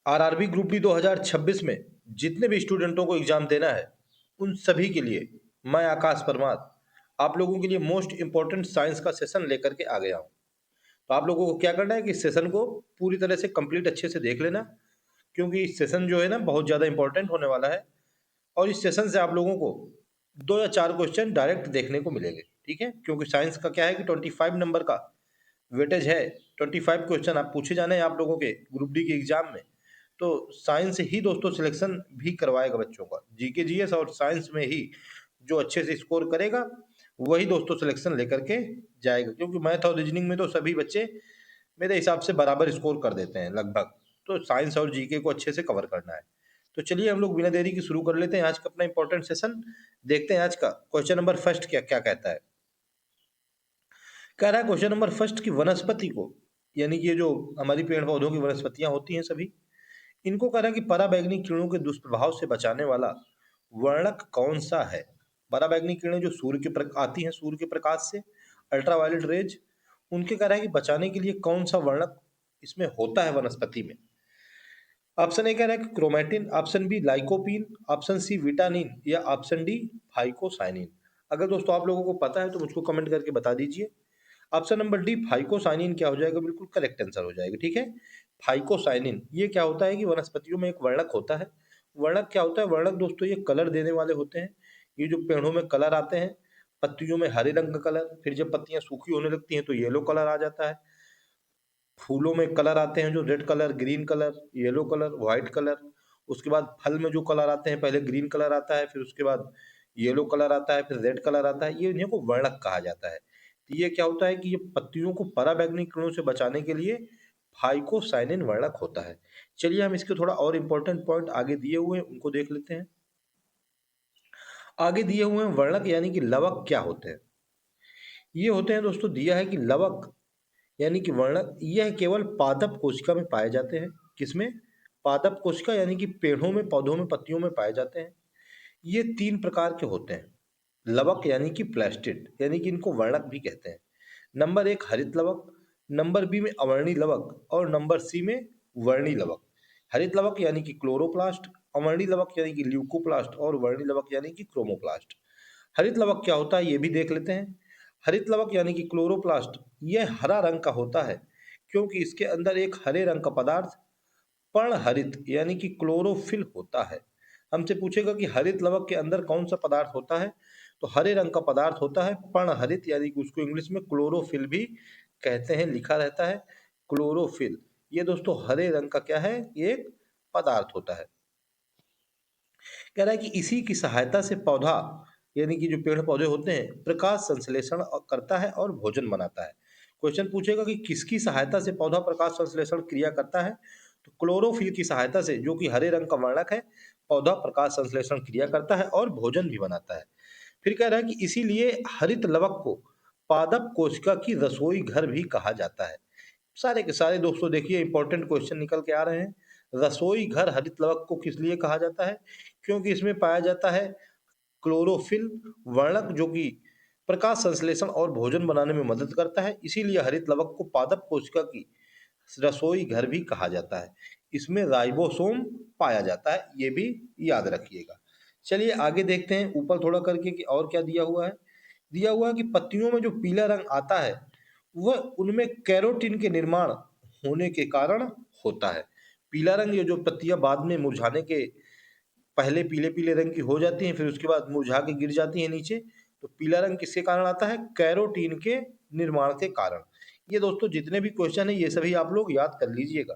RRB group D 2026 में जितने भी स्टूडेंटों को एग्जाम देना है उन सभी के लिए मैं आकाश परमार आप लोगों के लिए मोस्ट इंपॉर्टेंट साइंस का सेशन लेकर के आ गया हूँ। तो आप लोगों को क्या करना है कि इस सेशन को पूरी तरह से कंप्लीट अच्छे से देख लेना, क्योंकि इस सेशन जो है ना बहुत ज़्यादा इंपॉर्टेंट होने वाला है। और इस सेशन से आप लोगों को 2 या 4 क्वेश्चन डायरेक्ट देखने को मिलेंगे, ठीक है। क्योंकि साइंस का क्या है कि 25 नंबर का वेटेज है। 25 क्वेश्चन आप पूछे जाने हैं आप लोगों के ग्रुप डी के एग्जाम में। तो साइंस ही दोस्तों सिलेक्शन भी करवाएगा बच्चों का, जीके जीएस और साइंस में ही जो अच्छे से स्कोर करेगा वही दोस्तों सिलेक्शन लेकर के जाएगा। क्योंकि मैथ और रीजनिंग में तो सभी बच्चे मेरे हिसाब से बराबर स्कोर कर देते हैं लगभग। तो साइंस और जीके को अच्छे से कवर करना है। तो चलिए हम लोग बिना देरी की शुरू कर लेते हैं आज का अपना इंपॉर्टेंट सेशन। देखते हैं आज का क्वेश्चन नंबर फर्स्ट क्या क्या कहता है। कह रहा है क्वेश्चन नंबर फर्स्ट की वनस्पति को, यानी कि ये जो हमारी पेड़ पौधों की वनस्पतियां होती हैं सभी, इनको कह रहा है कि पराबैंगनी किरणों के दुष्प्रभाव से बचाने वाला वर्णक कौन सा है। पराबैंगनी किरणें जो आती हैं सूर्य के प्रकाश से, अल्ट्रावायलेट रेज, उनके कह रहा है कि बचाने के लिए कौन सा वर्णक इसमें होता है वनस्पति में। ऑप्शन ए कह रहा है कि chromatin, option B lycopene, option C vitamin या ऑप्शन डी फाइकोसाइनिन। अगर दोस्तों आप लोगों को पता है तो मुझको कमेंट करके बता दीजिए। ऑप्शन नंबर डी फाइकोसाइनिन क्या हो जाएगा, बिल्कुल करेक्ट आंसर हो जाएगा, ठीक है। फाइकोसाइनिन ये क्या होता है कि वनस्पतियों में एक वर्णक होता है। वर्णक क्या होता है, वर्णक दोस्तों ये कलर देने वाले होते हैं। ये जो पेड़ों में कलर आते हैं, पत्तियों में हरे रंग का कलर, फिर जब पत्तियां सूखी होने लगती हैं तो येलो कलर आ जाता है। फूलों में कलर आते हैं जो red colour, green colour, yellow colour, white colour. उसके बाद फल में जो कलर आते हैं, पहले ग्रीन कलर आता है, फिर उसके बाद येलो कलर आता है, फिर रेड कलर आता है। ये इन्हीं को वर्णक कहा जाता है। तो ये क्या होता है कि ये पत्तियों को पराबैंगनी किरणों से बचाने के लिए फाइकोसाइनिन वर्णक होता है। चलिए हम इसके थोड़ा और इंपॉर्टेंट पॉइंट आगे दिए हुए हैं उनको देख लेते हैं। आगे दिए हुए हैं वर्णक यानी कि लवक क्या होते हैं। ये होते हैं दोस्तों, दिया है कि लवक यानी कि वर्णक यह केवल पादप कोशिका में पाए जाते हैं। किसमें? पादप कोशिका यानी कि पेड़ों में, पौधों में, पत्तियों में पाए जाते हैं। ये 3 प्रकार के होते हैं। लवक यानी कि प्लास्टिड, यानी कि इनको वर्णक भी कहते हैं। नंबर 1 हरित लवक, नंबर बी में अवर्णी लवक और नंबर सी में वर्णी लवक। हरित लवक यानी कि क्लोरोप्लास्ट, अवर्णी लवक यानी कि ल्यूकोप्लास्ट और वर्णी लवक यानी कि क्रोमोप्लास्ट। हरित लवक क्या होता है ये भी देख लेते हैं। हरित लवक यानी कि क्लोरोप्लास्ट, यह हरा रंग का होता है क्योंकि इसके अंदर एक हरे रंग का पदार्थ पर्णहरित यानी कि क्लोरोफिल होता है। हमसे पूछेगा कि हरित लवक के अंदर कौन सा पदार्थ होता है, तो हरे रंग का पदार्थ होता है पर्णहरित, यानी कि उसको इंग्लिश में क्लोरोफिल भी कहते हैं, लिखा रहता है क्लोरोफिल। ये दोस्तों हरे रंग का क्या है, ये एक पदार्थ होता है। कह रहा है कि इसी की सहायता से पौधा यानी कि जो पेड़ पौधे होते हैं प्रकाश संश्लेषण करता है और भोजन बनाता है। क्वेश्चन पूछेगा कि किसकी सहायता से पौधा प्रकाश संश्लेषण क्रिया करता है, तो क्लोरोफिल की सहायता से, जो कि हरे रंग का वर्णक है, पौधा प्रकाश संश्लेषण क्रिया करता है और भोजन भी बनाता है। फिर कह रहा है कि इसीलिए हरित लवक को पादप कोशिका की रसोई घर भी कहा जाता है। सारे के सारे दोस्तों देखिए इंपॉर्टेंट क्वेश्चन निकल के आ रहे हैं। रसोई घर हरित लवक को किस लिए कहा जाता है, क्योंकि इसमें पाया जाता है क्लोरोफिल वर्णक, जो कि प्रकाश संश्लेषण और भोजन बनाने में मदद करता है। इसीलिए हरित लवक को पादप कोशिका की रसोई घर भी कहा जाता है। इसमें राइबोसोम पाया जाता है, ये भी याद रखिएगा। चलिए आगे देखते हैं ऊपर थोड़ा करके कि और क्या दिया हुआ है। दिया हुआ है कि पत्तियों में जो पीला रंग आता है वह उनमें कैरोटीन के निर्माण होने के कारण होता है। पीला रंग, ये जो पत्तियां बाद में मुरझाने के पहले पीले पीले रंग की हो जाती हैं, फिर उसके बाद मुरझा के गिर जाती हैं नीचे, तो पीला रंग किसके कारण आता है, कैरोटीन के निर्माण के कारण। ये दोस्तों जितने भी क्वेश्चन है ये सभी आप लोग याद कर लीजिएगा।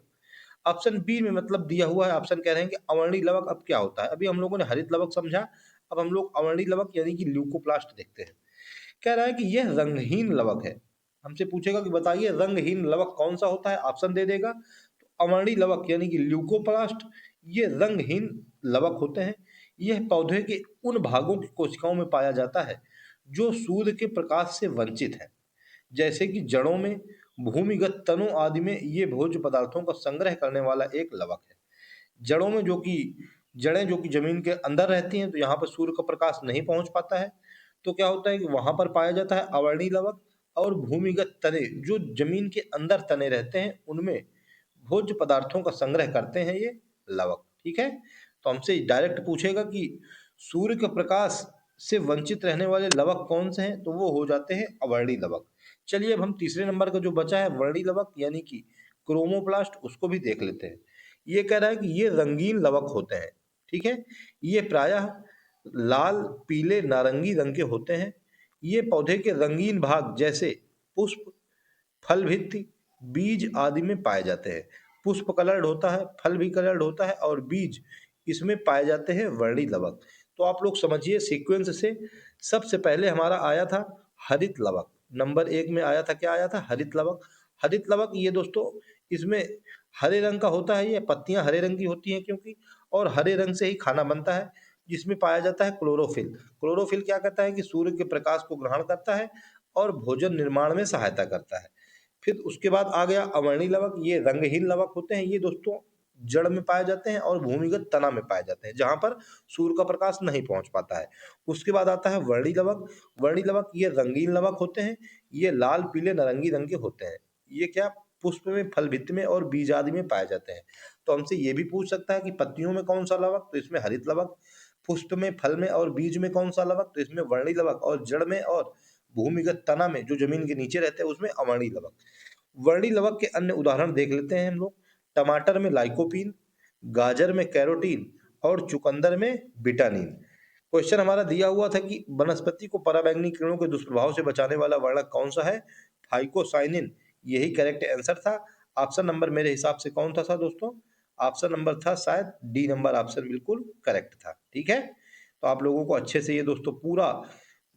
ऑप्शन बी में मतलब दिया हुआ है, ऑप्शन कह रहे हैं कि अवर्णी लवक अब क्या होता है। अभी हम लोगों ने हरित लवक समझा, अब हम लोग अवर्णी लवक यानी कि ल्यूकोप्लास्ट देखते हैं। कह रहा है कि यह रंगहीन लवक है। हमसे पूछेगा कि बताइए रंगहीन लवक कौन सा होता है, ऑप्शन दे देगा। तो अवर्णी लवक यानी कि ल्यूकोप्लास्ट, ये रंगहीन लवक होते हैं। यह पौधे के उन भागों की कोशिकाओं में पाया जाता है जो सूर्य के प्रकाश से वंचित है, जैसे कि जड़ों में, भूमिगत तनों आदि में। ये भोज्य पदार्थों का संग्रह करने वाला एक लवक है। जड़ों में, जो कि जड़ें जो कि जमीन के अंदर रहती हैं, तो यहाँ पर सूर्य का प्रकाश नहीं पहुंच पाता है, तो क्या होता है कि वहां पर पाया जाता है अवर्णी लवक। और भूमिगत तने, जो जमीन के अंदर तने रहते हैं, उनमें भोज्य पदार्थों का संग्रह करते हैं ये लवक। ठीक है, तो हमसे डायरेक्ट पूछेगा कि सूर्य के प्रकाश से वंचित रहने वाले लवक कौन से हैं, तो वो हो जाते हैं अवर्णी लवक। चलिए अब हम तीसरे नंबर का जो बचा है वर्णी लवक यानी कि क्रोमोप्लास्ट, उसको भी देख लेते हैं। ये कह रहा है कि ये रंगीन लवक होते हैं। ठीक है, ये प्रायः लाल, पीले, नारंगी रंग के होते हैं। ये पौधे के रंगीन भाग जैसे पुष्प, फल भित्ति, बीज आदि में पाए जाते हैं। पुष्प कलर्ड होता है, फल भी कलर्ड होता है और बीज इसमें पाए जाते हैं वर्णी लवक। तो आप लोग समझिए सीक्वेंस से, सबसे पहले हमारा आया था हरित लवक। नंबर एक में आया था, क्या आया था? हरित लवक। हरित लवक ये दोस्तों इसमें हरे रंग का होता है, ये पत्तियां हरे रंग की होती हैं क्योंकि, और हरे रंग से ही खाना बनता है। जिसमें पाया जाता है क्लोरोफिल। क्लोरोफिल क्या करता है कि सूर्य के प्रकाश को ग्रहण करता है और भोजन निर्माण में सहायता करता है। फिर उसके बाद आ गया अवर्णी लवक। ये रंगहीन लवक होते हैं। ये दोस्तों जड़ में पाए जाते हैं और भूमिगत तना में पाए जाते हैं, जहां पर सूर्य का प्रकाश नहीं पहुंच पाता है। उसके बाद आता है वर्णी लवक। वर्णी लवक ये रंगीन लवक होते हैं। ये लाल, पीले, नारंगी रंग के होते हैं। ये क्या, पुष्प में, फल भित्ति में और बीज आदि में पाए जाते हैं। तो हमसे ये भी पूछ सकता है कि पत्तियों में कौन सा लवक, तो इसमें हरित लवक। पुष्प में, फल में और बीज में कौन सा लवक, तो इसमें वर्णी लवक। और जड़ में और भूमिगत तना में, जो जमीन के नीचे रहते हैं, उसमें अवर्णी लवक। वर्णी लवक के अन्य उदाहरण देख लेते हैं हम लोग। टमाटर में लाइकोपीन, गाजर में कैरोटीन और चुकंदर में बिटानिन। क्वेश्चन हमारा दिया हुआ था कि वनस्पति को पराबैंगनी किरणों के दुष्प्रभाव से बचाने वाला वर्णक कौन सा है? फाइकोसाइनिन। यही करेक्ट आंसर था। ऑप्शन नंबर मेरे हिसाब से कौन था दोस्तों? ऑप्शन नंबर था शायद डी नंबर ऑप्शन, बिल्कुल करेक्ट था। ठीक है, तो आप लोगों को अच्छे से ये दोस्तों पूरा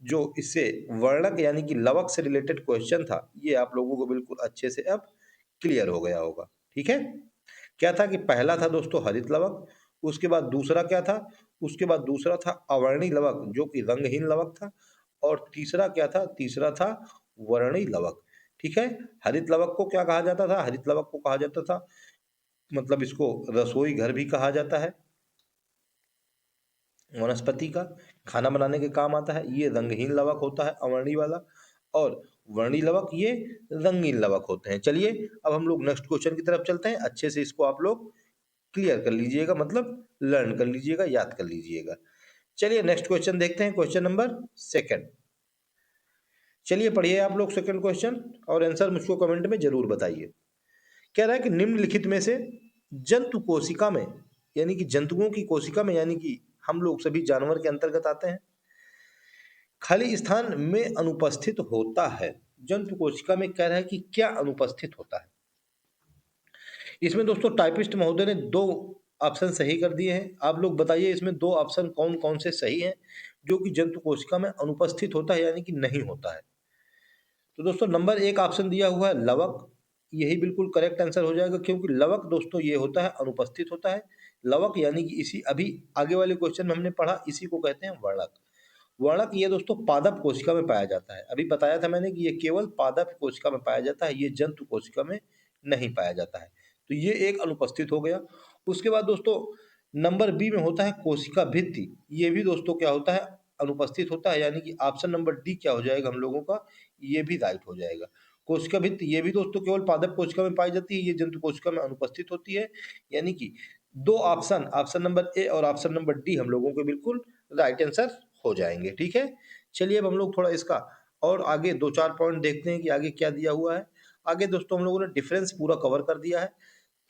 जो इससे वर्णक यानी कि लवक से रिलेटेड क्वेश्चन था, ये आप लोगों को बिल्कुल अच्छे से अब क्लियर हो गया होगा। ठीक है, क्या था कि पहला था दोस्तों हरित लवक। उसके बाद दूसरा क्या था? उसके बाद दूसरा था अवर्णी लवक जो कि रंगहीन लवक था। और तीसरा क्या था? तीसरा था वर्णी लवक। ठीक है, हरित लवक को क्या कहा जाता था? हरित लवक को कहा जाता था, मतलब इसको रसोई घर भी कहा जाता है, वनस्पति का खाना बनाने के काम आता है। ये रंगहीन लवक होता है अवर्णी वाला। और वर्णी लवक ये रंगीन लवक होते हैं। चलिए अब हम लोग नेक्स्ट क्वेश्चन की तरफ चलते हैं। अच्छे से इसको आप लोग क्लियर कर लीजिएगा, मतलब लर्न कर लीजिएगा, याद कर लीजिएगा। चलिए नेक्स्ट क्वेश्चन देखते हैं, क्वेश्चन नंबर सेकंड। चलिए पढ़िए आप लोग सेकंड क्वेश्चन और आंसर मुझको कमेंट में जरूर बताइए। कह रहा है कि निम्नलिखित में से जंतु कोशिका में, यानी कि जंतुओं की कोशिका में, यानी कि हम लोग सभी जानवर के अंतर्गत आते हैं, खाली स्थान में अनुपस्थित होता है। जंतु कोशिका में कह रहा है कि क्या अनुपस्थित होता है। इसमें दोस्तों टाइपिस्ट महोदय ने दो ऑप्शन सही कर दिए हैं। आप लोग बताइए इसमें दो ऑप्शन कौन कौन से सही हैं, जो कि जंतु कोशिका में अनुपस्थित होता है यानी कि नहीं होता है। तो दोस्तों नंबर एक ऑप्शन दिया हुआ है लवक, यही बिल्कुल करेक्ट आंसर हो जाएगा, क्योंकि लवक दोस्तों ये होता है अनुपस्थित होता है। लवक यानी कि इसी अभी आगे वाले क्वेश्चन में हमने पढ़ा, इसी को कहते हैं वर्णक। वर्णक ये दोस्तों पादप कोशिका में पाया जाता है। अभी बताया था मैंने कि ये केवल पादप कोशिका में पाया जाता है, ये जंतु कोशिका में नहीं पाया जाता है। तो ये एक अनुपस्थित हो गया। उसके बाद दोस्तों नंबर बी में होता है कोशिका भित्ति। ये भी दोस्तों क्या होता है? अनुपस्थित होता है, यानी कि ऑप्शन नंबर डी क्या हो जाएगा हम लोगों का? ये भी राइट हो जाएगा। कोशिका भित्ति ये भी दोस्तों केवल पादप कोशिका में पाई जाती है, ये जंतु कोशिका में अनुपस्थित होती है। यानी कि दो ऑप्शन, ऑप्शन नंबर ए और ऑप्शन नंबर डी हम लोगों के बिल्कुल राइट आंसर हो जाएंगे। ठीक है, चलिए अब हम लोग थोड़ा इसका और आगे दो चार पॉइंट देखते हैं कि आगे क्या दिया हुआ है। आगे दोस्तों हम लोगों ने डिफरेंस पूरा कवर कर दिया है।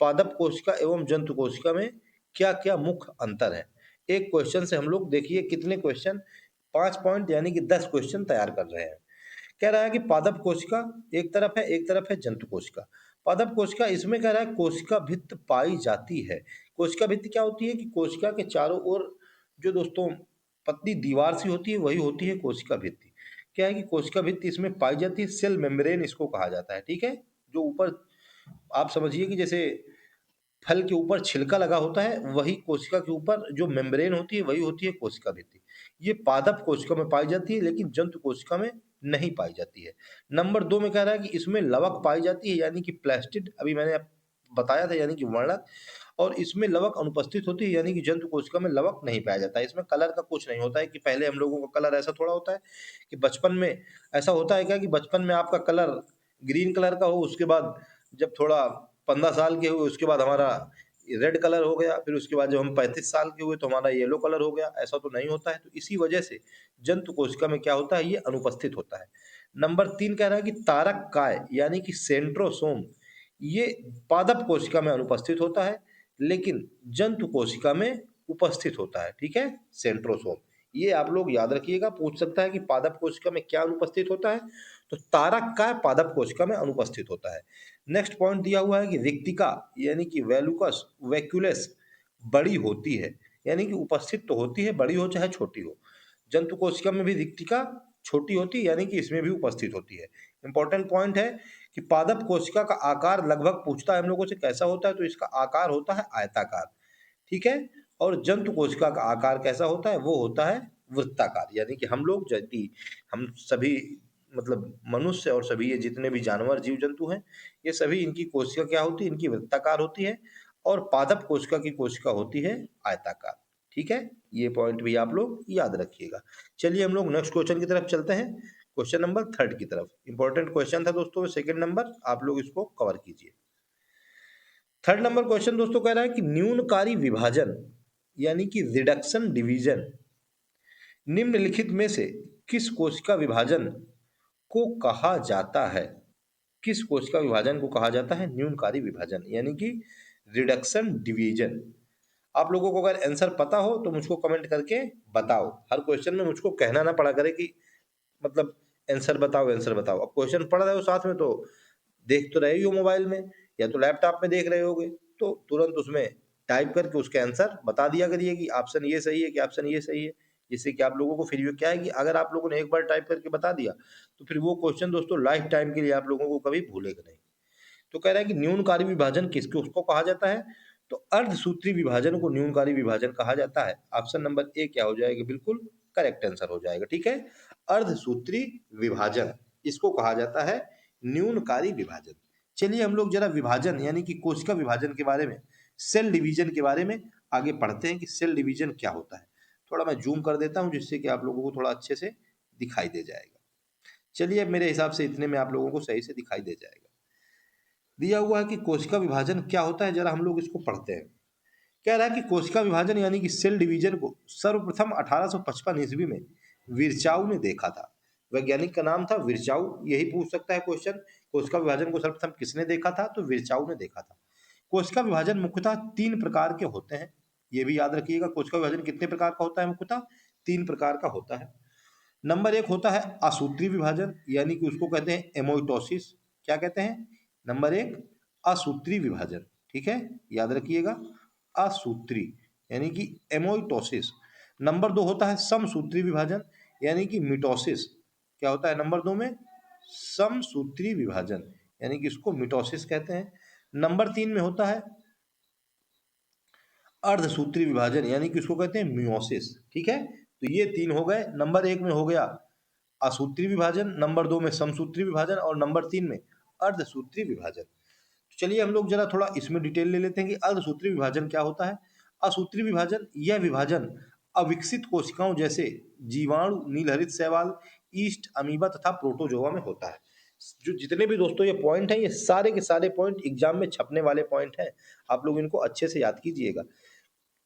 पादप कोशिका एवं जंतु कोशिका में क्या क्या मुख्य अंतर है। एक क्वेश्चन से हम लोग देखिए कितने क्वेश्चन, 5 पॉइंट यानी कि 10 क्वेश्चन तैयार कर रहे हैं। कह रहा है कि पादप कोशिका एक तरफ है, एक तरफ है जंतु कोशिका। पादप कोशिका इसमें कह रहा है कोशिका भित्त पाई जाती है। कोशिका भित्त क्या होती है कि कोशिका के चारों ओर जो दोस्तों पतली दीवार सी होती है, वही होती है कोशिका भित्ति। क्या है कि कोशिका भित्ति इसमें पाई जाती है, सेल मेम्ब्रेन इसको कहा जाता है। ठीक है, जो ऊपर आप समझिए कि जैसे फल के ऊपर छिलका लगा होता है, वही कोशिका के ऊपर जो मेम्ब्रेन होती है वही होती है कोशिका भित्ति। ये पादप कोशिका में पाई जाती है, लेकिन जंतु कोशिका में नहीं पाई जाती है। नंबर दो में कह रहा है कि इसमें लवक पाई जाती है, यानी कि प्लास्टिड, अभी मैंने बताया था, यानी कि वर्णक। और इसमें लवक अनुपस्थित होती है, यानी कि जंतु कोशिका में लवक नहीं पाया जाता है। इसमें कलर का कुछ नहीं होता है कि पहले हम लोगों का कलर ऐसा थोड़ा होता है कि बचपन में ऐसा होता है क्या कि बचपन में आपका कलर ग्रीन कलर का हो, उसके बाद जब थोड़ा 15 साल के हुए उसके बाद हमारा रेड कलर हो गया, फिर उसके बाद जब हम 35 साल के हुए तो हमारा येलो कलर हो गया, ऐसा तो नहीं होता है। तो इसी वजह से जंतु कोशिका में क्या होता है, ये अनुपस्थित होता है। नंबर 3 कह रहा है कि तारक काय यानी कि सेंट्रोसोम, ये पादप कोशिका में अनुपस्थित होता है लेकिन जंतु कोशिका में उपस्थित होता है। ठीक है, सेंट्रोसोम ये आप लोग याद रखिएगा, पूछ सकता है कि पादप कोशिका में क्या अनुपस्थित होता है, तो तारक काय पादप कोशिका में अनुपस्थित होता है। नेक्स्ट पॉइंट दिया हुआ है कि रिक्तिका यानी कि वैलुकस वैक्यूलेस बड़ी होती है, यानी कि उपस्थित तो होती है, बड़ी हो चाहे छोटी हो। जंतु कोशिका में भी रिक्तिका छोटी होती है, यानी कि इसमें भी उपस्थित होती है। इंपॉर्टेंट पॉइंट है कि पादप कोशिका का आकार लगभग पूछता है हम लोगों से कैसा होता है, तो इसका आकार होता है आयताकार। ठीक है, और जंतु कोशिका का आकार कैसा होता है, वो होता है वृत्ताकार। यानी कि हम लोग यदि हम सभी मतलब मनुष्य और सभी ये जितने भी जानवर जीव जंतु हैं, ये सभी इनकी कोशिका क्या होती है, इनकी वृत्ताकार होती है, और पादप कोशिका की कोशिका होती है आयताकार। ठीक है, ये पॉइंट भी आप लोग याद रखिएगा। चलिए हम लोग नेक्स्ट क्वेश्चन की तरफ चलते हैं, क्वेश्चन नंबर 3 की तरफ। इंपॉर्टेंट क्वेश्चन था दोस्तों, सेकंड नंबर, आप लोग इसको कवर कीजिए। 3rd नंबर क्वेश्चन दोस्तों कह रहा है कि न्यूनकारी विभाजन यानी कि रिडक्शन डिवीजन निम्नलिखित में से किस कोशिका विभाजन को कहा जाता है। किस कोशिका विभाजन को कहा जाता है न्यूनकारी विभाजन यानी कि रिडक्शन डिवीजन। आप लोगों को अगर आंसर पता हो तो मुझको कमेंट करके बताओ। हर क्वेश्चन में मुझको कहना ना पड़ा करे कि मतलब आंसर बताओ आंसर बताओ। अब क्वेश्चन पढ़ रहे हो साथ में तो देख तो रहे ही हो मोबाइल में या तो लैपटॉप में देख रहे होगे, तो तुरंत उसमें टाइप करके उसके आंसर बता दिया करिए कि ऑप्शन ये सही है कि ऑप्शन ये सही है। जिससे कि आप लोगों को फिर ये क्या है कि अगर आप लोगों ने एक बार टाइप करके बता दिया तो फिर वो क्वेश्चन दोस्तों लाइफ टाइम के लिए आप लोगों को कभी भूलेगा नहीं। तो कह रहा है कि न्यूनकारी विभाजन किसको उसको कहा जाता है, तो अर्धसूत्री विभाजन को न्यूनकारी विभाजन कहा जाता है। ऑप्शन नंबर ए क्या हो जाएगा, बिल्कुल करेक्ट आंसर हो जाएगा। ठीक है, अर्धसूत्री विभाजन इसको कहा जाता है न्यूनकारी विभाजन। चलिए हम लोग जरा विभाजन यानी कि कोशिका विभाजन के बारे में, सेल डिवीजन के बारे में आगे पढ़ते हैं कि सेल डिवीजन क्या होता है। थोड़ा मैं जूम कर देता हूं जिससे कि आप लोगों को थोड़ा अच्छे से दिखाई दे जाएगा। चलिए अब मेरे हिसाब से इतने में आप लोगों को सही से दिखाई दे जाएगा। दिया हुआ है कि कोशिका विभाजन क्या होता है, जरा हम लोग इसको पढ़ते हैं। कह रहा है कि कोशिका विभाजन यानी कि सेल डिवीजन को सर्वप्रथम 1855 ईस्वी में विरचाऊ ने देखा था। वैज्ञानिक का नाम था विरचाऊ, यही पूछ सकता है क्वेश्चन। कोशिका विभाजन को सर्वप्रथम किसने देखा था, तो विरचाऊ ने देखा था। कोशिका विभाजन मुख्यतः 3 प्रकार के होते हैं, ये भी याद रखिएगा। कोशिका विभाजन कितने प्रकार का होता है, मुख्यतः 3 प्रकार का होता है। नंबर 1 होता है असूत्री विभाजन यानी कि उसको कहते हैं एमोइटोसिस। क्या कहते हैं, नंबर 1 असूत्री विभाजन। ठीक है, याद रखिएगा असूत्री यानी कि एमोइटोसिस। नंबर 2 होता है समसूत्री विभाजन यानी कि मिटोसिस। क्या होता है नंबर 2 में, समसूत्री विभाजन यानी कि इसको मिटोसिस कहते हैं। नंबर 3 में होता है अर्धसूत्री विभाजन यानी कि उसको कहते हैं मियोसिस। ठीक है, तो ये 3 हो गए। नंबर 1 में हो गया असूत्री विभाजन, नंबर 2 में समसूत्री विभाजन और नंबर 3 में अर्धसूत्री विभाजन। तो चलिए हम लोग जरा थोड़ा इसमें डिटेल ले लेते हैं कि अर्धसूत्री विभाजन क्या होता है। असूत्री विभाजन, यह विभाजन अविकसित कोशिकाओं जैसे जीवाणु, नीलहरित शैवाल, ईस्ट, अमीबा तथा प्रोटोजोआ में होता है। जो जितने भी दोस्तों ये पॉइंट हैं, ये सारे के सारे पॉइंट एग्जाम में छपने वाले पॉइंट हैं। आप लोग इनको अच्छे से याद कीजिएगा।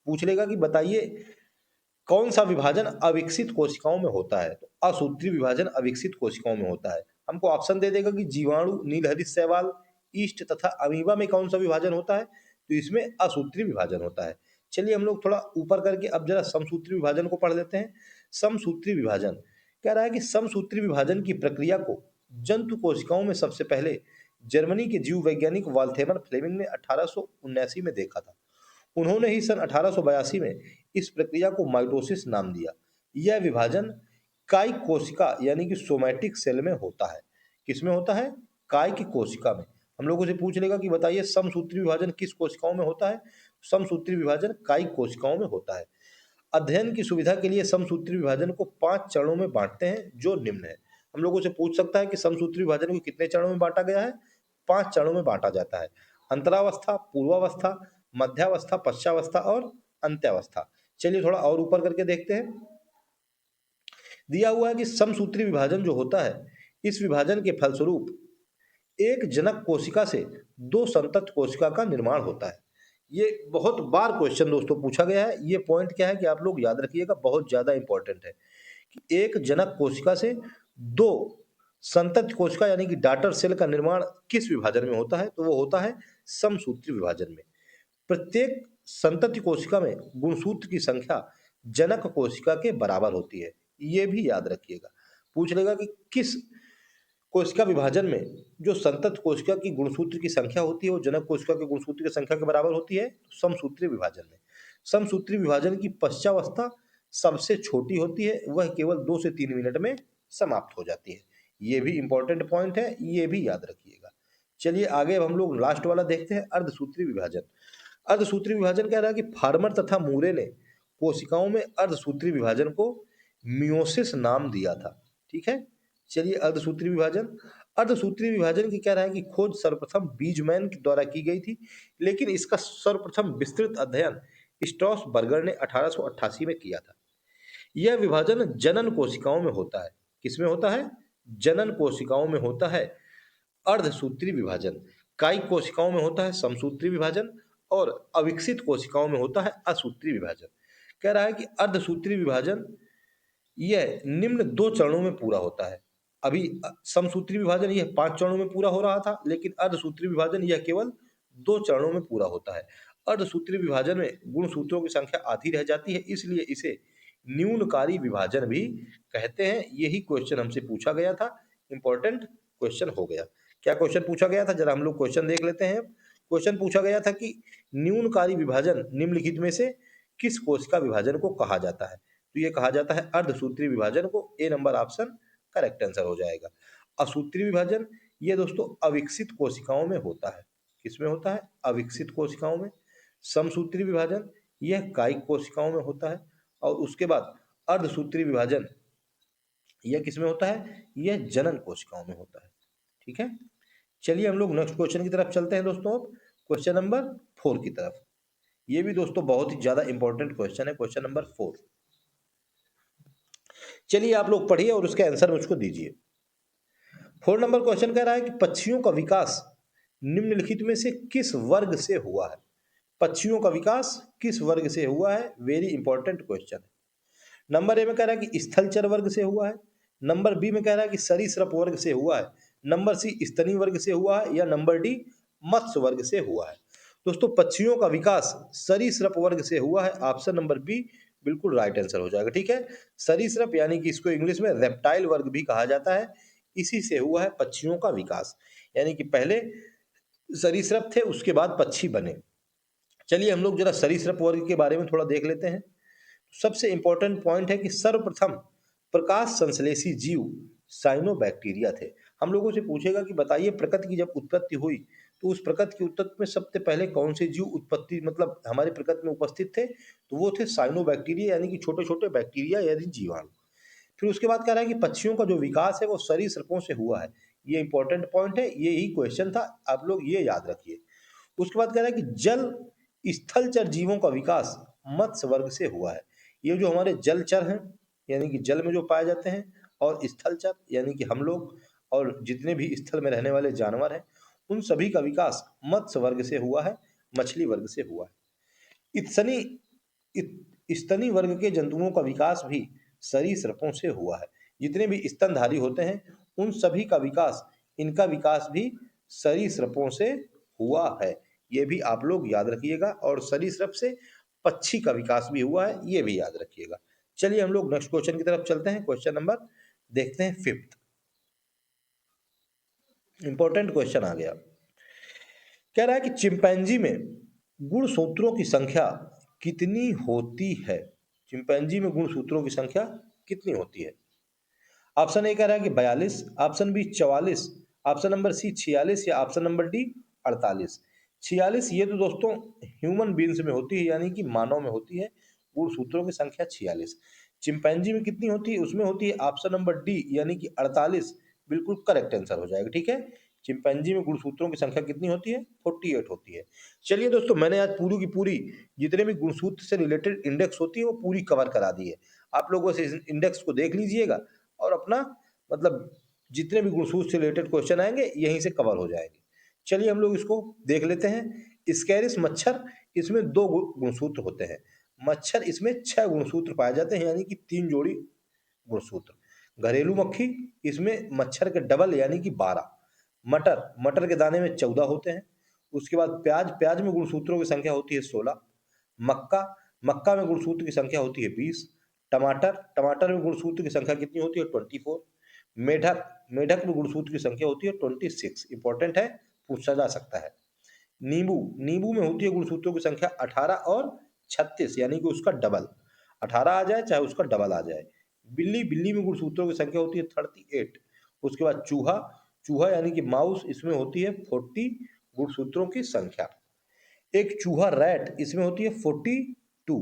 पूछ लेगा कि बताइए कौन सा विभाजन अविकसित कोशिकाओं में होता है, तो असूत्री विभाजन अविकसित कोशिकाओं में होता है। हमको ऑप्शन दे देगा कि जीवाणु, नीलहरित शैवाल, ईस्ट तथा अमीबा में कौन सा विभाजन होता है, तो इसमें असूत्री विभाजन होता है। चलिए हम लोग थोड़ा ऊपर करके अब जरा समसूत्री विभाजन को पढ़ लेते हैं। समसूत्री विभाजन कह रहा है कि समसूत्री विभाजन की प्रक्रिया को जंतु कोशिकाओं में सबसे पहले जर्मनी के जीव वैज्ञानिक वाल्थेमर फ्लेमिंग ने 1879 में देखा था। उन्होंने ही सन 1882 में इस प्रक्रिया को माइटोसिस नाम दिया। यह विभाजन कायिक कोशिका यानी कि सोमैटिक सेल में होता है। किसमें होता है, काय की कोशिका में। हम लोगों से पूछ लेगा कि बताइए समसूत्री विभाजन किस कोशिकाओं में होता है, समसूत्री विभाजन कायिक कोशिकाओं में होता है। अध्ययन की सुविधा के लिए समसूत्री विभाजन को 5 चरणों में बांटते हैं जो निम्न है। हम लोगों से पूछ सकता है कि समसूत्री विभाजन को कितने चरणों में बांटा गया है, 5 चरणों में बांटा जाता है। अंतरावस्था, पूर्वावस्था, मध्यावस्था, पश्चावस्था और अंत्यावस्था। चलिए थोड़ा और ऊपर करके देखते हैं। दिया हुआ है कि समसूत्री विभाजन जो होता है, इस विभाजन के फलस्वरूप एक जनक कोशिका से दो संतत कोशिका का निर्माण होता है। ये बहुत बार क्वेश्चन दोस्तों पूछा गया है। ये पॉइंट क्या है कि आप लोग याद रखिएगा, बहुत ज्यादा इंपॉर्टेंट है कि एक जनक कोशिका से दो संतत कोशिका यानी कि डॉटर सेल का निर्माण किस विभाजन में होता है, तो वो होता है समसूत्री विभाजन में। प्रत्येक संतति कोशिका में गुणसूत्र की संख्या जनक कोशिका के बराबर होती है। ये भी याद रखिएगा। पूछ लेगा कि किस कोशिका विभाजन में जो संतत कोशिका की गुणसूत्र की संख्या होती है वो जनक कोशिका के गुणसूत्र की संख्या के बराबर होती है, समसूत्री विभाजन में। समसूत्री विभाजन की पश्चावस्था सबसे छोटी होती है, वह केवल 2 से 3 मिनट में समाप्त हो जाती है। ये भी इंपॉर्टेंट पॉइंट है, ये भी याद रखिएगा। चलिए आगे अब हम लोग लास्ट वाला देखते हैं, अर्धसूत्री विभाजन। अर्धसूत्री विभाजन कह रहा है कि फार्मर तथा मूरे ने कोशिकाओं में अर्धसूत्री विभाजन को मियोसिस नाम दिया था। ठीक है, चलिए अर्धसूत्री विभाजन। अर्धसूत्री विभाजन की कह रहा है कि खोज सर्वप्रथम बीजमैन के द्वारा की गई थी, लेकिन इसका सर्वप्रथम विस्तृत अध्ययन स्ट्रॉसबर्गर ने 1888 में किया था। यह विभाजन जनन कोशिकाओं में होता है। किसमें होता है? जनन कोशिकाओं में होता है अर्धसूत्री विभाजन। कायिक कोशिकाओं में होता है समसूत्री विभाजन और अविकसित कोशिकाओं में होता है असूत्री विभाजन। कह रहा है कि अर्धसूत्री विभाजन यह निम्न 2 चरणों में पूरा होता है। अभी समसूत्री विभाजन यह 5 चरणों में पूरा हो रहा था, लेकिन अर्धसूत्री विभाजन यह केवल 2 चरणों में पूरा होता है। अर्धसूत्री विभाजन में गुणसूत्रों की संख्या आधी रह जाती है, इसलिए इसे न्यूनकारी विभाजन भी कहते हैं। यही क्वेश्चन हमसे पूछा गया था, इंपॉर्टेंट क्वेश्चन हो गया। क्या क्वेश्चन पूछा गया था, जरा हम लोग क्वेश्चन देख लेते हैं। क्वेश्चन पूछा गया था कि न्यूनकारी विभाजन निम्नलिखित में से किस कोशिका विभाजन को कहा जाता है, तो ये कहा जाता है अर्धसूत्री विभाजन को। ए नंबर ऑप्शन करेक्ट आंसर हो जाएगा। असूत्री विभाजन ये दोस्तों अविकसित कोशिकाओं में होता है। किसमें होता है? अविकसित कोशिकाओं में। समसूत्री विभाजन यह कायिक कोशिकाओं में होता है। और उसके बाद अर्धसूत्री विभाजन यह किसमें होता है? यह जनन कोशिकाओं में होता है। ठीक है, चलिए हम लोग नेक्स्ट क्वेश्चन की तरफ चलते हैं दोस्तों। अब क्वेश्चन नंबर 4 की तरफ। ये भी दोस्तों बहुत ही ज्यादा इंपॉर्टेंट क्वेश्चन है, क्वेश्चन नंबर 4। चलिए आप लोग पढ़िए और उसके आंसर मुझको दीजिए। 4 नंबर क्वेश्चन कह रहा है कि पक्षियों का विकास निम्नलिखित में से किस वर्ग से हुआ है? पक्षियों का विकास किस वर्ग से हुआ है? वेरी इंपॉर्टेंट क्वेश्चन है। नंबर ए में कह रहा है कि स्थलचर वर्ग से हुआ है। नंबर बी में कह रहा है कि सरीसृप वर्ग से हुआ है। नंबर सी स्तनी वर्ग से हुआ है, या नंबर डी मत्स्य वर्ग से हुआ है। दोस्तों पक्षियों का विकास सरीसृप वर्ग से हुआ है। ऑप्शन नंबर बी बिल्कुल राइट आंसर हो जाएगा। ठीक है, सरीसृप यानी कि इसको इंग्लिश में रेप्टाइल वर्ग भी कहा जाता है, इसी से हुआ है पक्षियों का विकास। यानी कि पहले सरीसृप थे, उसके बाद पक्षी बने। चलिए हम लोग जरा सरीसृप वर्ग के बारे में थोड़ा देख लेते हैं। सबसे इंपॉर्टेंट पॉइंट है कि सर्वप्रथम प्रकाश संश्लेषी जीव साइनोबैक्टीरिया थे। हम लोगों से पूछेगा कि बताइए प्रकृति की जब उत्पत्ति हुई तो उस प्रकृति की उत्पत्ति में सबसे पहले कौन से जीव उत्पत्ति मतलब हमारी प्रकृति में उपस्थित थे, तो वो थे साइनोबैक्टीरिया यानी कि छोटे छोटे बैक्टीरिया यानी जीवाणु। फिर उसके बाद कह रहा है कि पक्षियों का जो विकास है वो सरीसृपों से हुआ है। ये इंपॉर्टेंट पॉइंट है, ये ही क्वेश्चन था, आप लोग ये याद रखिए। उसके बाद कह रहा है कि जल स्थलचर जीवों का विकास मत्स्य वर्ग से हुआ है। ये जो हमारे जलचर हैं यानी कि जल में जो पाए जाते हैं, और स्थलचर यानी कि हम लोग और जितने भी स्थल में रहने वाले जानवर हैं, उन सभी का विकास मत्स्य वर्ग से हुआ है, मछली वर्ग से हुआ है। इत्सनी स्तनी वर्ग के जंतुओं का विकास भी सरीसृपों से हुआ है। जितने भी स्तनधारी होते हैं उन सभी का विकास, इनका विकास भी सरीसृपों से हुआ है। ये भी आप लोग याद रखिएगा। और सरीसृप से पक्षी का विकास भी हुआ है, ये भी याद रखिएगा। चलिए हम लोग नेक्स्ट क्वेश्चन की तरफ चलते हैं। क्वेश्चन नंबर देखते हैं 5th। इंपॉर्टेंट क्वेश्चन आ गया। कह रहा है कि चिंपैंजी में गुणसूत्रों की संख्या कितनी होती है? चिंपैंजी में गुणसूत्रों की संख्या कितनी होती है? ऑप्शन ए कह रहा है कि 42, option B 44, option number C 46, या ऑप्शन नंबर डी 48। 46 ये तो दोस्तों ह्यूमन बींग्स में होती है यानी कि मानव में होती है, गुणसूत्रों की संख्या 46। चिंपैंजी में कितनी होती है? उसमें होती है ऑप्शन नंबर डी यानी कि 48, बिल्कुल करेक्ट आंसर हो जाएगा। ठीक है, चिंपैंजी में गुणसूत्रों की संख्या कितनी होती है? 48 होती है। चलिए दोस्तों मैंने आज पूरी की पूरी जितने भी गुणसूत्र से रिलेटेड इंडेक्स होती है वो पूरी कवर करा दी है। आप लोग बस इस इंडेक्स को देख लीजिएगा और अपना मतलब जितने भी गुणसूत्र से रिलेटेड क्वेश्चन आएंगे यहीं से कवर हो जाएंगे। चलिए हम लोग इसको देख लेते हैं। स्कैरिस मच्छर, इसमें 2 गुणसूत्र होते हैं। मच्छर इसमें 6 गुणसूत्र पाए जाते हैं, यानी कि 3 जोड़ी गुणसूत्र। घरेलू मक्खी, इसमें मच्छर के डबल यानी कि 12। मटर, मटर के दाने में 14 होते हैं। उसके बाद प्याज, प्याज में गुणसूत्रों की संख्या होती है 16। मक्का, मक्का में गुणसूत्र की संख्या होती है 20। टमाटर, टमाटर में गुणसूत्र की संख्या कितनी होती है 24। मेढक, मेढक में गुणसूत्र की संख्या होती है 26। इंपॉर्टेंट है, पूछा जा सकता है। नींबू, नींबू में होती है गुणसूत्रों की संख्या 18 और 36, यानी कि उसका डबल। 18 आ जाए चाहे उसका डबल आ जाए। बिल्ली, बिल्ली में गुणसूत्रों की संख्या होती है 38। उसके बाद चूहा, चूहा यानी कि माउस, इसमें होती है 40 गुणसूत्रों की संख्या। एक चूहा रैट, इसमें होती है 42।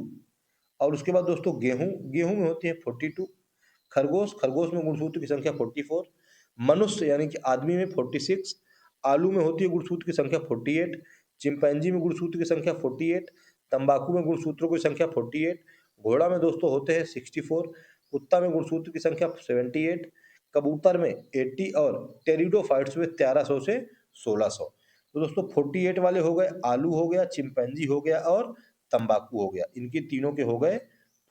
और उसके बाद दोस्तों गेहूं, गेहूं में होती है 42। खरगोश, खरगोश में गुणसूत्र की संख्या 44। मनुष्य यानी कि आदमी में 46। आलू में होती है गुणसूत्र की संख्या 48। चिंपैंजी में गुणसूत्र की संख्या 48। तंबाकू में गुणसूत्रों की संख्या 48। घोड़ा में दोस्तों होते हैं 64। कुत्ता में गुणसूत्र की संख्या 78। कबूतर में 80 और टेरिडोफाइट्स में 1300 से 1600। तो दोस्तों 48 वाले हो गए, आलू हो गया, चिंपैंजी हो गया और तंबाकू हो गया। इनके तीनों के हो गए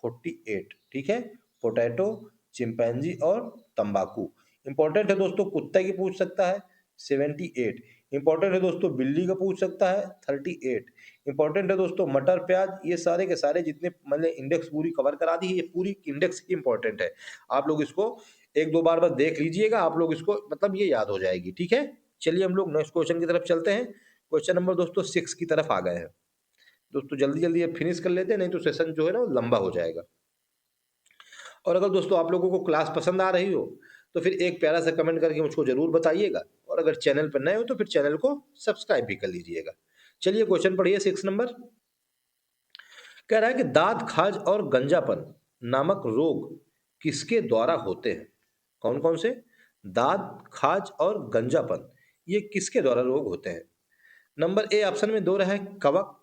48। ठीक है, पोटैटो, चिंपैंजी और तंबाकू। इंपॉर्टेंट है दोस्तों, कुत्ते की पूछ सकता है 78। इंपॉर्टेंट है दोस्तों, बिल्ली का पूछ सकता है 38। इंपॉर्टेंट है दोस्तों, मटर, प्याज, ये सारे के सारे जितने मतलब इंडेक्स पूरी कवर करा दी है, ये पूरी इंडेक्स ही इंपॉर्टेंट है। आप लोग इसको एक दो बार बस देख लीजिएगा, आप लोग इसको मतलब ये याद हो जाएगी। ठीक है, चलिए हम लोग नेक्स्ट क्वेश्चन की तरफ चलते हैं। क्वेश्चन नंबर दोस्तों 6 की तरफ आ गए हैं। दोस्तों जल्दी जल्दी ये फिनिश कर लेते हैं, नहीं तो सेशन जो है ना वो लंबा हो जाएगा। और अगर दोस्तों आप लोगों को क्लास पसंद आ रही हो तो फिर एक प्यारा सा कमेंट करके मुझको जरूर बताइएगा। और अगर चैनल पर नए हो तो फिर चैनल को सब्सक्राइब भी कर लीजिएगा। चलिए क्वेश्चन पढ़िए 6 नंबर। कह रहा है कि दांत खाज और गंजापन नामक रोग किसके द्वारा होते हैं? कौन कौन से? दांत खाज और गंजापन, ये किसके द्वारा रोग होते हैं? नंबर ए ऑप्शन में दे रहा है कवक।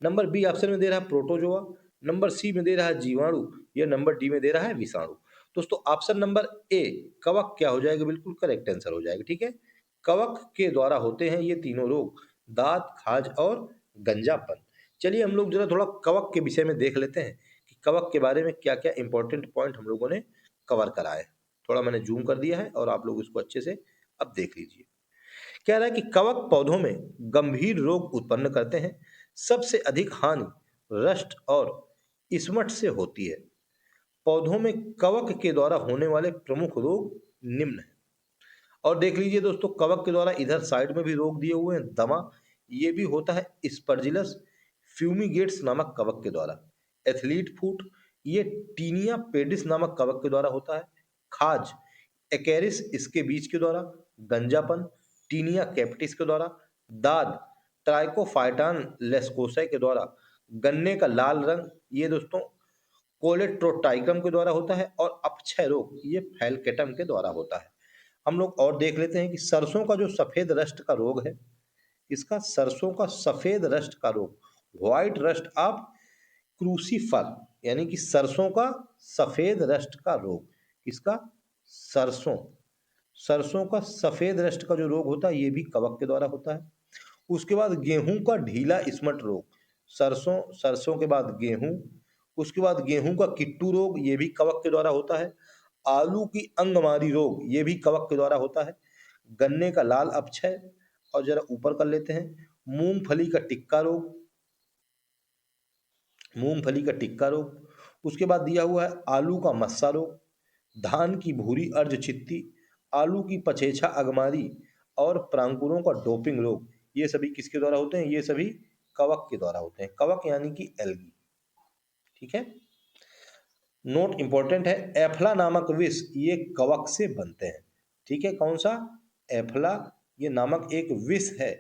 नंबर बी ऑप्शन में दे रहा है प्रोटोजोआ। नंबर सी में दे रहा है जीवाणु। या नंबर डी में दे रहा है विषाणु। दोस्तों ऑप्शन नंबर ए कवक क्या हो जाएगा? बिल्कुल करेक्ट आंसर हो जाएगा। ठीक है, कवक के द्वारा होते हैं ये तीनों रोग, दांत खाज और गंजापन। चलिए हम लोग जरा थोड़ा कवक के विषय में देख लेते हैं कि कवक के बारे में क्या क्या इंपॉर्टेंट पॉइंट हम लोगों ने कवर करा है। थोड़ा मैंने जूम कर दिया है और आप लोग इसको अच्छे से अब देख लीजिए। कह रहा है कि कवक पौधों में गंभीर रोग उत्पन्न करते हैं। सबसे अधिक हानि रस्ट और इसमट से होती है। पौधों में कवक के द्वारा होने वाले प्रमुख रोग निम्न हैं। और देख लीजिए दोस्तों, कवक के द्वारा इधर साइड में भी रोग दिए हुए हैं। दमा, ये भी होता है स्पर्जिलस फ्यूमिगेट्स नामक कवक के द्वारा। एथलीट फूट, ये टीनिया पेडिस नामक कवक के द्वारा होता है। खाज, एक्रेस इसके बीज के द्वारा। गंजापन, टीनिया कैप्टिस के द्वारा। दाद, ट्राइकोफाइटान लेस्कोसाई के द्वारा। गन्ने का लाल रंग, ये दोस्तों कोलेट्रोटाइकम के द्वारा होता है। और अपक्षय रोग, ये फैलकेटम के द्वारा होता है। हम लोग और देख लेते हैं कि सरसों का जो सफेद रस्ट का रोग है, इसका सरसों का सफेद रस्ट का रोग, व्हाइट रस्ट ऑफ क्रूसीफर, यानी कि सरसों का सफेद रस्ट का रोग। किसका? सरसों, सरसों का सफेद रस्ट का जो रोग होता है ये भी कवक के द्वारा होता है। उसके बाद गेहूं का ढीला इसमट रोग, सरसों, सरसों के बाद गेहूं। उसके बाद गेहूं का किट्टू रोग, ये भी कवक के द्वारा होता है। आलू की अंगमारी रोग, ये भी कवक के द्वारा होता है। गन्ने का लाल अपक्षय। और जरा ऊपर कर लेते हैं, मूंगफली का टिक्का रोग, मूंगफली का टिक्का रोग। उसके बाद दिया हुआ है आलू का मस्सा रोग, धान की भूरी अर्ध चित्ती, आलू की पचेछा अगमारी और प्रांकुरों का डोपिंग रोग। ये सभी किसके द्वारा होते हैं? ये सभी कवक के द्वारा होते हैं। कवक यानी कि एल्गी। ठीक है, नोट इंपॉर्टेंट है, एफला नामक विष ये कवक से बनते हैं। ठीक है, कौन सा? एफला, ये नामक एक विष है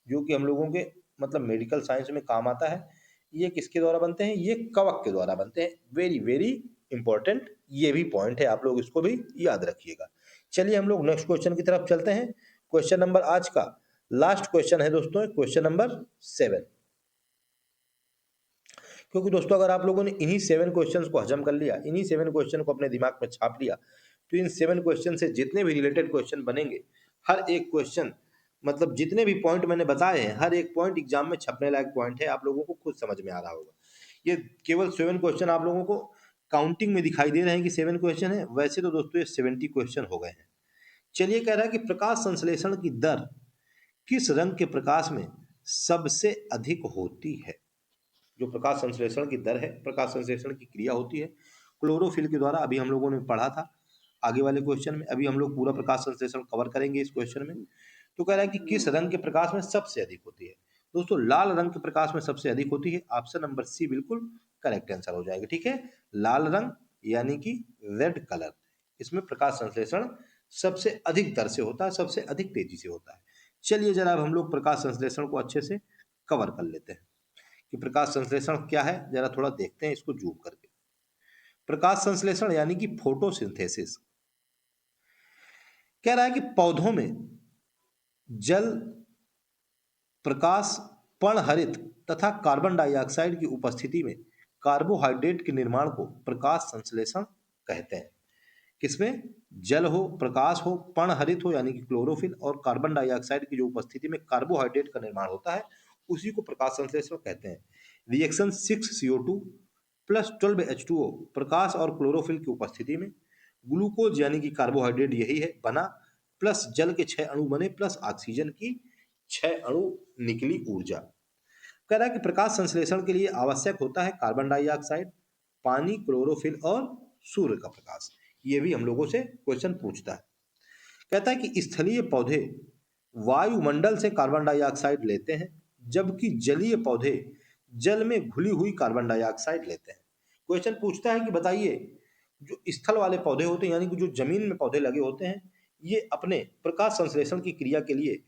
जो कि हम लोगों के मतलब मेडिकल साइंस में काम आता है। ये किसके द्वारा बनते हैं? ये कवक के द्वारा बनते हैं। वेरी वेरी इंपॉर्टेंट ये भी पॉइंट है, आप लोग इसको भी याद रखिएगा। चलिए हम लोग नेक्स्ट क्वेश्चन की तरफ चलते हैं। क्वेश्चन नंबर आज का लास्ट क्वेश्चन है दोस्तों, क्वेश्चन नंबर 7। क्योंकि दोस्तों अगर आप लोगों ने इन्हीं 7 क्वेश्चंस को हजम कर लिया, इन्हीं 7 क्वेश्चन को अपने दिमाग में छाप लिया, तो इन 7 क्वेश्चन से जितने भी रिलेटेड क्वेश्चन बनेंगे, हर एक क्वेश्चन मतलब जितने भी पॉइंट मैंने बताए हैं, हर एक पॉइंट एग्जाम में छपने लायक पॉइंट है, आप लोगों को खुद समझ में आ रहा होगा। ये केवल 7 क्वेश्चन आप लोगों को काउंटिंग में दिखाई दे रहे हैं कि 7 क्वेश्चन है, वैसे तो दोस्तों ये 70 क्वेश्चन हो गए हैं। चलिए, कह रहा है कि प्रकाश संश्लेषण की दर किस रंग के प्रकाश में सबसे अधिक होती है। जो प्रकाश संश्लेषण की दर है, प्रकाश संश्लेषण की क्रिया होती है क्लोरोफिल के द्वारा, अभी हम लोगों ने पढ़ा था आगे वाले क्वेश्चन में। अभी हम लोग पूरा प्रकाश संश्लेषण कवर करेंगे इस क्वेश्चन में। तो कह रहा है कि किस रंग के प्रकाश में सबसे अधिक होती है। दोस्तों, लाल रंग के प्रकाश में सबसे अधिक होती है। ऑप्शन नंबर सी बिल्कुल करेक्ट आंसर हो जाएगा। ठीक है, लाल रंग यानी कि रेड कलर, इसमें प्रकाश संश्लेषण सबसे अधिक दर से होता है, सबसे अधिक तेजी से होता है। चलिए जरा अब हम लोग प्रकाश संश्लेषण को अच्छे से कवर कर लेते हैं कि प्रकाश संश्लेषण क्या है, जरा थोड़ा देखते हैं इसको जूम करके। प्रकाश संश्लेषण यानी कि फोटोसिंथेसिस। कह रहा है कि पौधों में जल, प्रकाश, पर्णहरित तथा कार्बन डाइऑक्साइड की उपस्थिति में कार्बोहाइड्रेट के निर्माण को प्रकाश संश्लेषण कहते हैं। किसमें? जल हो, प्रकाश हो, पर्णहरित हो यानी कि क्लोरोफिल, और कार्बन डाइऑक्साइड की जो उपस्थिति में कार्बोहाइड्रेट का निर्माण होता है, उसी को प्रकाश संश्लेषण कहते हैं। रिएक्शन 6CO2 प्लस 12H2O प्रकाश और क्लोरोफिल की उपस्थिति में ग्लूकोज यानी कि कार्बोहाइड्रेट यही है बना, प्लस जल के 6 अणु बने, प्लस ऑक्सीजन की 6 अणु निकली ऊर्जा। कह रहा है कि प्रकाश संश्लेषण के लिए आवश्यक होता है कार्बन डाइऑक्साइड, पानी, क्लोरोफिल और सूर्य का प्रकाश। ये भी हम लोगों से क्वेश्चन पूछता है। कहता है कि स्थलीय पौधे वायुमंडल से कार्बन डाइऑक्साइड लेते हैं, जबकि जलीय पौधे जल में घुली हुई कार्बन डाइऑक्साइड लेते हैं। क्वेश्चन पूछता है कि बताइए, जो स्थल वाले पौधे होते हैं यानी कि जो जमीन में पौधे लगे होते हैं, ये अपने प्रकाश संश्लेषण की क्रिया के लिए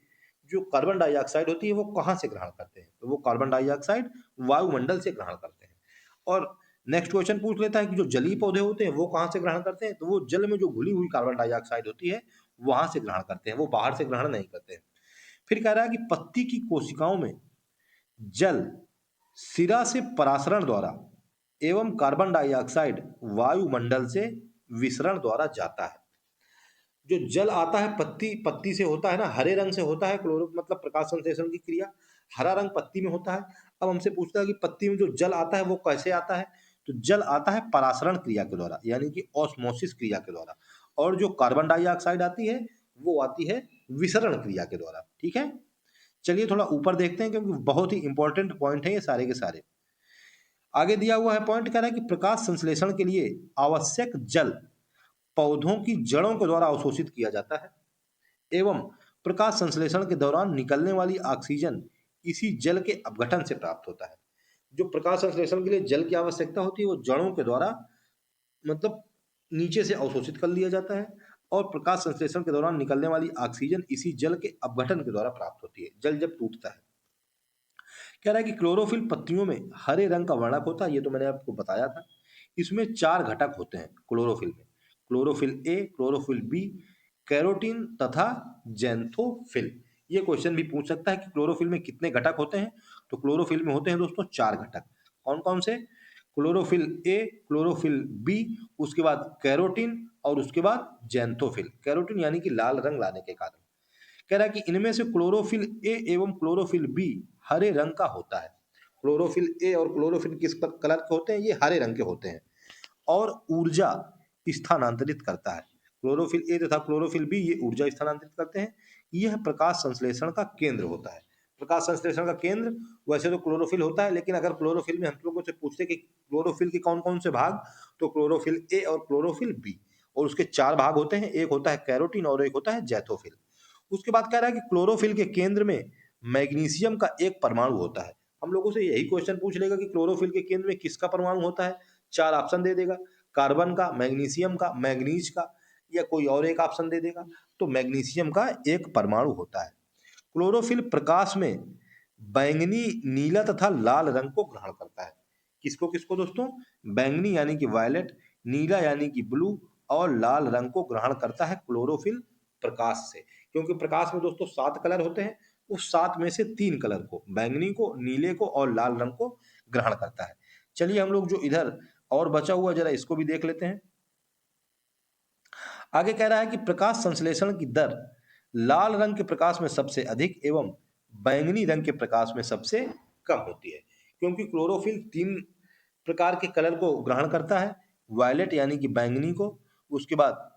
जो कार्बन डाइऑक्साइड होती है वो कहाँ से ग्रहण करते हैं? तो वो कार्बन डाइऑक्साइड वायुमंडल से ग्रहण करते हैं। और नेक्स्ट क्वेश्चन पूछ लेता है कि जो जलीय पौधे होते हैं वो कहाँ से ग्रहण करते हैं? तो वो जल में जो घुली हुई कार्बन डाइऑक्साइड होती है वहां से ग्रहण करते हैं, वो बाहर से ग्रहण नहीं करते हैं। फिर कह रहा है कि पत्ती की कोशिकाओं में जल सिरा से परासरण द्वारा एवं कार्बन डाइऑक्साइड वायुमंडल से विसरण द्वारा जाता है। जो जल आता है पत्ती पत्ती से होता है ना, हरे रंग से होता है, क्लोरो मतलब प्रकाश संश्लेषण की क्रिया हरा रंग पत्ती में होता है। अब हमसे पूछता है कि पत्ती में जो जल आता है वो कैसे आता है? तो जल आता है परासरण क्रिया के द्वारा यानी कि ऑस्मोसिस क्रिया के द्वारा, और जो कार्बन डाइऑक्साइड आती है वो आती है विसरण क्रिया के द्वारा। ठीक है, चलिए थोड़ा ऊपर देखते हैं क्योंकि बहुत ही इंपॉर्टेंट पॉइंट है ये सारे के सारे। आगे दिया हुआ है पॉइंट, कह रहा है कि प्रकाश संश्लेषण के लिए आवश्यक जल पौधों की जड़ों के द्वारा अवशोषित किया जाता है एवं प्रकाश संश्लेषण के दौरान निकलने वाली ऑक्सीजन इसी जल के अपघटन से प्राप्त होता है। जो प्रकाश संश्लेषण के लिए जल की आवश्यकता होती है वो जड़ों के द्वारा मतलब नीचे से अवशोषित कर लिया जाता है, और प्रकाश संश्लेषण के दौरान निकलने वाली ऑक्सीजन इसी जल के अपघटन के द्वारा प्राप्त होती है, जल जब टूटता है। कह रहा है कि क्लोरोफिल पत्तियों में हरे रंग का वर्णक होता है, ये तो मैंने आपको बताया था। इसमें 4 घटक होते हैं क्लोरोफिल में, chlorophyll A, chlorophyll B, carotene तथा जेंथोफिल। ये क्वेश्चन भी पूछ सकता है कि क्लोरोफिल में कितने घटक होते हैं। तो क्लोरोफिल में होते हैं दोस्तों 4 घटक। कौन कौन से? क्लोरोफिल ए, क्लोरोफिल बी, उसके बाद कैरोटीन और उसके बाद जेंथोफिल। कैरोटीन यानी कि लाल रंग लाने के कारण। कह रहा है कि इनमें से क्लोरोफिल ए एवं क्लोरोफिल बी हरे रंग का होता है। क्लोरोफिल ए और क्लोरोफिल किस कलर के होते हैं? ये हरे रंग के होते हैं और ऊर्जा स्थानांतरित करता है। क्लोरोफिल ए तथा क्लोरोफिल बी ये ऊर्जा स्थानांतरित करते हैं। यह प्रकाश संश्लेषण का केंद्र होता है। प्रकाश संश्लेषण का केंद्र वैसे तो क्लोरोफिल होता है, लेकिन अगर क्लोरोफिल में हम लोगों से पूछते कि क्लोरोफिल के कौन कौन से भाग, तो क्लोरोफिल ए और क्लोरोफिल बी, और उसके 4 भाग होते हैं। एक होता है कैरोटीन और एक होता है जैथोफिल। उसके बाद कह रहा है कि क्लोरोफिल के केंद्र में मैग्नीशियम का एक परमाणु होता है। हम लोगों से यही क्वेश्चन पूछ लेगा कि क्लोरोफिल के केंद्र में किसका परमाणु होता है? 4 ऑप्शन दे देगा, कार्बन का, मैग्नीशियम का, मैग्नीज का, या कोई और एक ऑप्शन दे देगा। तो मैग्नीशियम का एक परमाणु होता है। क्लोरोफिल प्रकाश में बैंगनी, नीला तथा लाल रंग को ग्रहण करता है। किसको किसको दोस्तों? बैंगनी यानी कि वायलेट, नीला यानी कि ब्लू, और लाल रंग को ग्रहण करता है क्लोरोफिल प्रकाश से। क्योंकि प्रकाश में दोस्तों 7 कलर होते हैं, उस 7 में से 3 कलर को, बैंगनी को, नीले को और लाल रंग को ग्रहण करता है। चलिए हम लोग जो इधर और बचा हुआ जरा इसको भी देख लेते हैं। आगे कह रहा है कि प्रकाश संश्लेषण की दर लाल रंग के प्रकाश में सबसे अधिक एवं बैंगनी रंग के प्रकाश में सबसे कम होती है, क्योंकि क्लोरोफिल तीन प्रकार के कलर को ग्रहण करता है, वायलेट यानी कि बैंगनी को, उसके बाद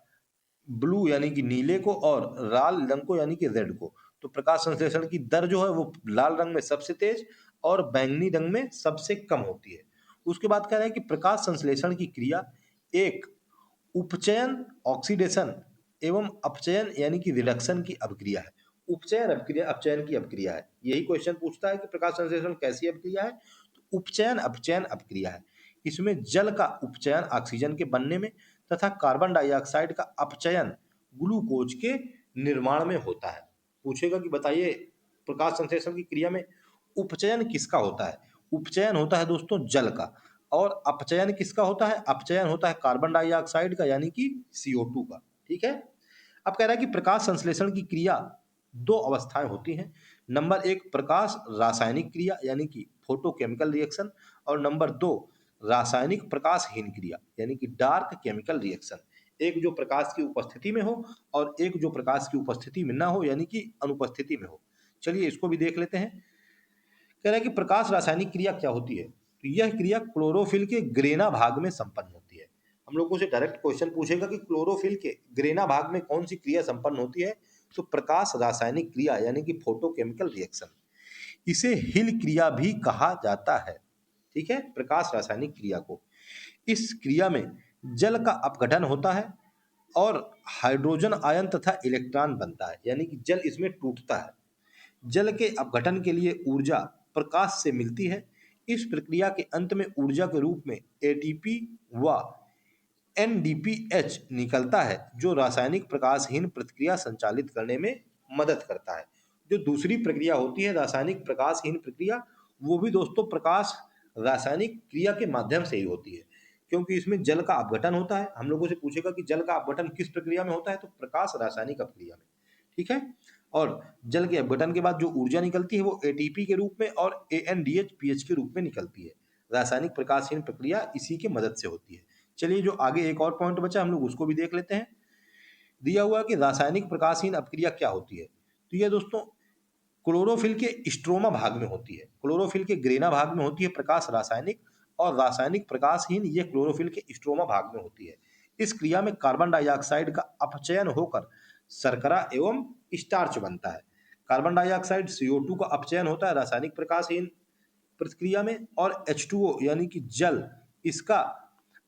ब्लू यानी कि नीले को, और लाल रंग को यानी कि रेड को। तो प्रकाश संश्लेषण की दर जो है वो लाल रंग में सबसे तेज और बैंगनी रंग में सबसे कम होती है। उसके बाद कह रहे हैं कि प्रकाश संश्लेषण की क्रिया एक उपचयन ऑक्सीडेशन एवं अपचयन यानी कि रिडक्शन की अभिक्रिया है। उपचयन अभिक्रिया अपचयन की अभिक्रिया है। यही क्वेश्चन पूछता है कि प्रकाश संश्लेषण कैसी अभिक्रिया है, तो उपचयन अपचयन अभिक्रिया है। इसमें जल का उपचयन ऑक्सीजन के बनने में तथा कार्बन डाइऑक्साइड का अपचयन ग्लूकोज के निर्माण में होता है। पूछेगा कि बताइए प्रकाश संश्लेषण की क्रिया में उपचयन किसका होता है। उपचयन होता है दोस्तों जल का, और अपचयन किसका होता है, अपचयन होता है कार्बन डाइऑक्साइड का यानी कि CO2 का। ठीक है। अब कह रहा है कि प्रकाश संश्लेषण की क्रिया दो अवस्थाएं होती हैं। नंबर एक प्रकाश रासायनिक क्रिया यानी कि फोटोकेमिकल रिएक्शन, और नंबर दो रासायनिक प्रकाशहीन क्रिया यानी कि डार्क केमिकल रिएक्शन। एक जो प्रकाश की उपस्थिति में हो और एक जो प्रकाश की उपस्थिति में ना हो यानी कि अनुपस्थिति में हो। चलिए इसको भी देख लेते हैं। कह रहा है कि प्रकाश रासायनिक क्रिया क्या होती है, तो यह क्रिया क्लोरोफिल के ग्रेना भाग में संपन्न होती है। हम लोगों से डायरेक्ट क्वेश्चन पूछेगा कि क्लोरोफिल के ग्रेना भाग में कौन सी क्रिया संपन्न होती है, तो प्रकाश रासायनिक क्रिया यानी कि फोटोकेमिकल रिएक्शन। इसे हिल क्रिया भी कहा जाता है। ठीक है, प्रकाश रासायनिक क्रिया को। इस क्रिया में जल का अपघटन होता है और हाइड्रोजन आयन तथा इलेक्ट्रॉन बनता है, यानी कि जल इसमें टूटता है। जल के अपघटन के लिए ऊर्जा प्रकाश से मिलती है। इस प्रक्रिया के अंत में ऊर्जा के रूप में ATP व NDPH निकलता है, जो रासायनिक प्रकाशहीन प्रतिक्रिया संचालित करने में मदद करता है। जो दूसरी प्रक्रिया होती है रासायनिक प्रकाशहीन प्रक्रिया, वो भी दोस्तों प्रकाश रासायनिक क्रिया के माध्यम से ही होती है, क्योंकि इसमें जल का अपघटन होता है। हम लोगों से पूछेगा कि जल का अपघटन किस प्रक्रिया में होता है, तो प्रकाश रासायनिक अपक्रिया में। ठीक है। और जल के अपघटन के बाद जो ऊर्जा निकलती है वो ATP के रूप में और ANDH के रूप में निकलती है। रासायनिक प्रकाशहीन प्रक्रिया इसी की मदद से होती है। चलिए जो आगे एक और पॉइंट बचा हम लोग उसको भी देख लेते हैं। दिया हुआ कि रासायनिक प्रकाशहीन अपक्रिया क्या होती है, तो यह दोस्तों क्लोरोफिल के स्ट्रोमा भाग में होती है। क्लोरोफिल के ग्रेना भाग में होती है प्रकाश रासायनिक, और रासायनिक प्रकाशहीन ये क्लोरोफिल के स्ट्रोमा भाग में होती है। इस क्रिया में कार्बन डाइऑक्साइड का अपचयन होकर शर्करा एवं स्टार्च बनता है। कार्बन डाइऑक्साइड CO2 का अपचयन होता है रासायनिक प्रकाशहीन प्रतिक्रिया में, और H2O यानी कि जल, इसका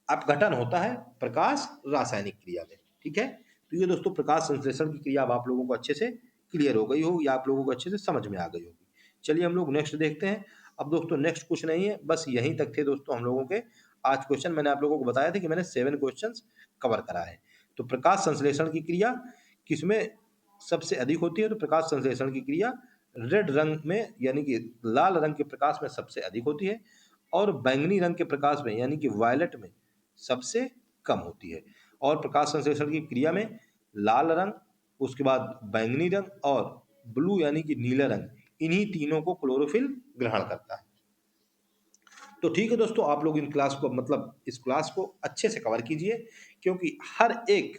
अपघटन होता है प्रकाश रासायनिक क्रिया में। ठीक है। तो ये दोस्तों प्रकाश संश्लेषण की क्रिया अब आप लोगों को अच्छे से क्लियर हो गई हो या आप लोगों को अच्छे से समझ में आ गई होगी। चलिए हम लोग नेक्स्ट देखते हैं। अब दोस्तों नेक्स्ट कुछ नहीं है, बस यहीं तक थे दोस्तों हम लोगों के आज क्वेश्चन। मैंने आप लोगों को बताया था कि मैंने 7 क्वेश्चन कवर करा है। तो प्रकाश संश्लेषण की क्रिया किसमें सबसे अधिक होती है, तो प्रकाश संश्लेषण की क्रिया रेड रंग में यानी कि लाल रंग के प्रकाश में सबसे अधिक होती है, और बैंगनी रंग के प्रकाश में यानी कि वायलेट में सबसे कम होती है। और प्रकाश संश्लेषण की क्रिया में लाल रंग, उसके बाद बैंगनी रंग और ब्लू यानी कि नीला रंग, इन्हीं तीनों को क्लोरोफिल ग्रहण करता है। तो ठीक है दोस्तों, आप लोग इन क्लास को मतलब इस क्लास को अच्छे से कवर कीजिए, क्योंकि हर एक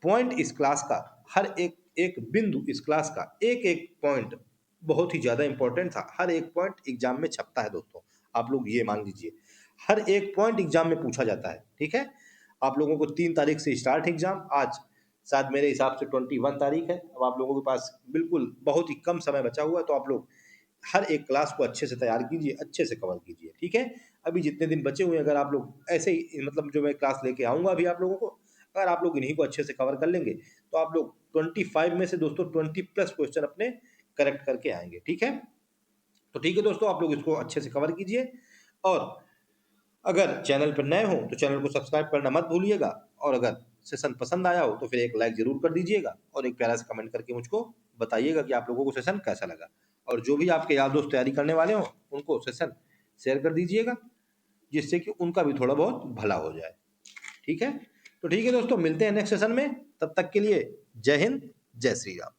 पॉइंट इस क्लास का, हर एक एक बिंदु इस क्लास का, एक एक पॉइंट बहुत ही ज़्यादा इंपॉर्टेंट था। हर एक पॉइंट एग्जाम में छपता है दोस्तों, आप लोग ये मान लीजिए। हर एक पॉइंट एग्जाम में पूछा जाता है। ठीक है। आप लोगों को 3 तारीख से स्टार्ट एग्जाम, आज शायद मेरे हिसाब से 21 तारीख है। अब आप लोगों के पास बिल्कुल बहुत ही कम समय बचा हुआ है, तो आप लोग हर एक क्लास को अच्छे से तैयार कीजिए, अच्छे से कवर कीजिए। ठीक है। अभी जितने दिन बचे हुए हैं, अगर आप लोग ऐसे ही मतलब जो मैं क्लास लेके आऊँगा अभी आप लोगों को, अगर आप लोग इन्हीं को अच्छे से कवर कर लेंगे, तो आप लोग 25 में से दोस्तों 20+ क्वेश्चन अपने करेक्ट करके आएंगे। ठीक है। तो ठीक है दोस्तों, आप लोग इसको अच्छे से कवर कीजिए, और अगर चैनल पर नए हो तो चैनल को सब्सक्राइब करना मत भूलिएगा, और अगर सेशन पसंद आया हो तो फिर एक लाइक जरूर कर दीजिएगा, और एक प्यारा सा कमेंट करके मुझको बताइएगा कि आप लोगों को सेशन कैसा लगा। और जो भी आपके यार दोस्त तैयारी करने वाले हो उनको सेशन शेयर कर दीजिएगा, जिससे कि उनका भी थोड़ा बहुत भला हो जाए। ठीक है। तो ठीक है दोस्तों, मिलते हैं नेक्स्ट सेशन में। तब तक के लिए जय हिंद, जय श्री राम।